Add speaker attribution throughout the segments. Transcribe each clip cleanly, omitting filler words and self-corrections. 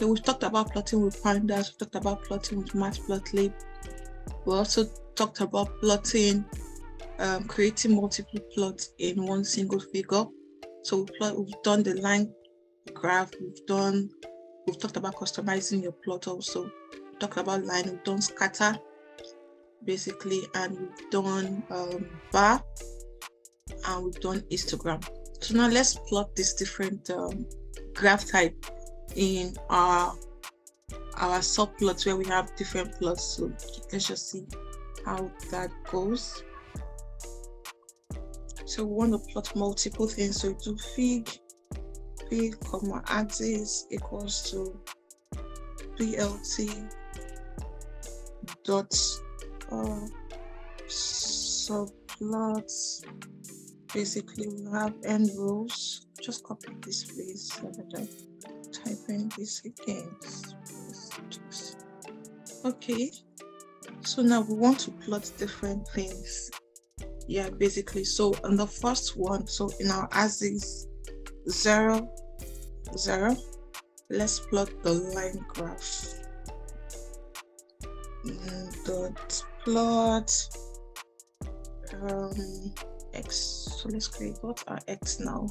Speaker 1: Okay, we've talked about plotting with pandas, we've talked about plotting with Matplotlib. We also talked about plotting, creating multiple plots in one single figure. So we've done the line graph, we've talked about customizing your plot also. We talked about line, we've done scatter basically, and we've done bar, and we've done histogram. So now let's plot this different graph type in our subplots where we have different plots. So let's just see how that goes. So we want to plot multiple things. So do fig comma axis equals to plt dot subplots. Basically we have n rows. Just copy this please so that I type in this again. Okay, so now we want to plot different things. Yeah, basically, so on the first one, so in our axis 0 0, let's plot the line graph. Dot plot x. So let's create what our x now.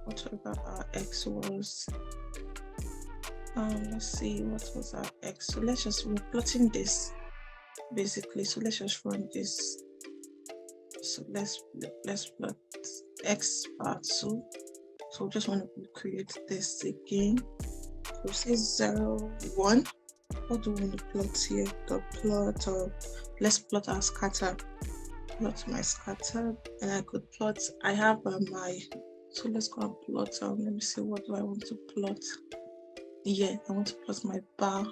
Speaker 1: Whatever our x was. Let's see what was our x. So let's just, we're plotting this basically. So let's just run this. So let's plot x bar 2. So we just want to create this again. So say 0 1. What do we want to plot here? The plot, or let's plot our scatter. Plot my scatter, and I could plot. I have my. So let's go and plot. Let me see, what do I want to plot? Yeah, I want to plot my bar.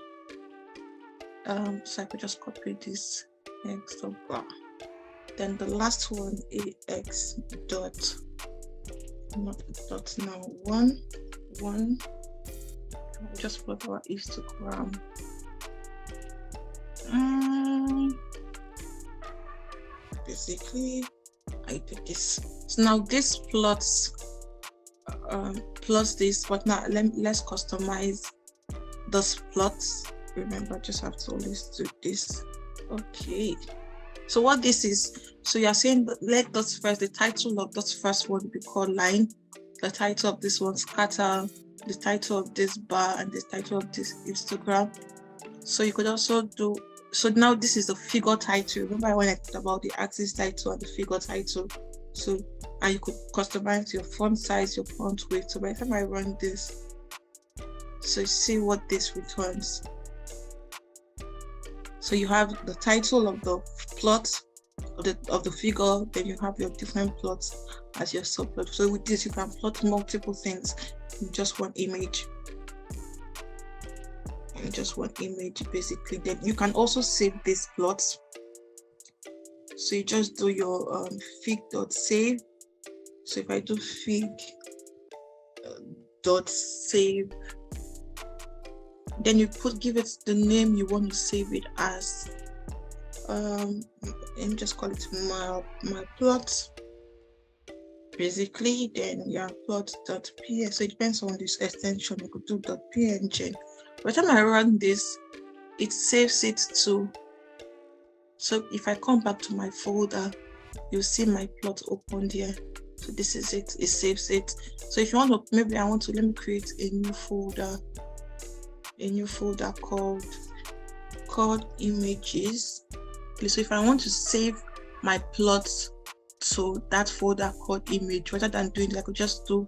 Speaker 1: So I could just copy this x dot bar. Then the last one, ax dot, not dot now, 1 1. Just plot our histogram. Basically, I did this. So now this plots this, but now let's customize those plots. Remember, just have to always do this. Okay, so what this is, so you're saying that let those first, the title of this first one be called line, the title of this one scatter, the title of this bar, and the title of this histogram. So you could also do, so now this is the figure title. Remember when I talked about the axis title and the figure title? So, and you could customize your font size, your font weight. So by the time I run this, so you see what this returns. So you have the title of the plot of the figure, then you have your different plots as your subplot. So with this, you can plot multiple things in just one image. In just one image, basically. Then you can also save these plots. So you just do your fig.save. So if I do fig dot save, then you give it the name you want to save it as. And just call it my plot. Basically, then your plot.png. So it depends on this extension. You could do .png. By the time I run this, it saves it to. So if I come back to my folder, you'll see my plot opened here. So this is it. It saves it. So if you want to, maybe let me create a new folder. A new folder called images. So if I want to save my plots to that folder called image, rather than doing it, I could just do,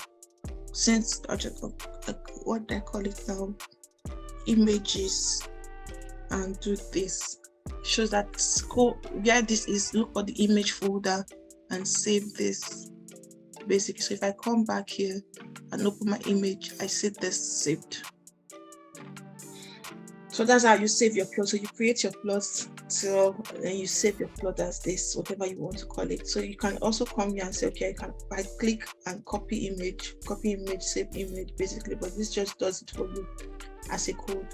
Speaker 1: since what do I call it now? Images, and do this. Shows that where this is, look for the image folder and save this. Basically, so if I come back here and open my image, I see this saved. So that's how you save your plot. So you create your plots and you save your plot as this, whatever you want to call it. So you can also come here and say, okay, I can right click and copy image, save image, basically, but this just does it for you as a code.